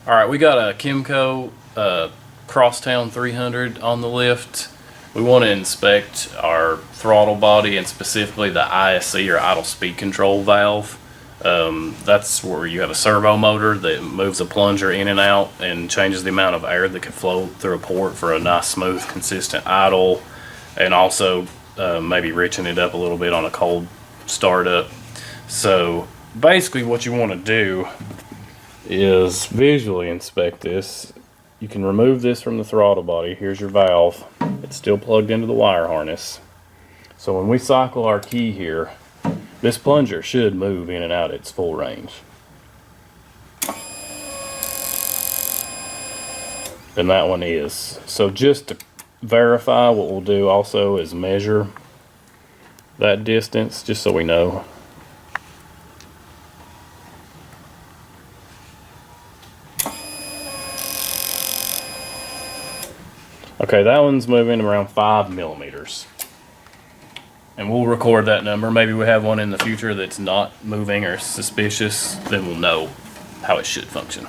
All right, we got a Kymco Crosstown 300 on the lift. We want to inspect our throttle body and specifically the ISC, or idle speed control valve. That's where you have a servo motor that moves a plunger in and out and changes the amount of air that can flow through a port for a nice, smooth, consistent idle, and also maybe richen it up a little bit on a cold startup. So basically what you want to do is visually inspect this. You can remove this from the throttle body. Here's your valve. It's still plugged into the wire harness. So when we cycle our key here, this plunger should move in and out at its full range. And that one is. So just to verify, what we'll do also is measure that distance, just so we know. Okay, that one's moving around 5 millimeters. And we'll record that number. Maybe we have one in the future that's not moving or suspicious, then we'll know how it should function.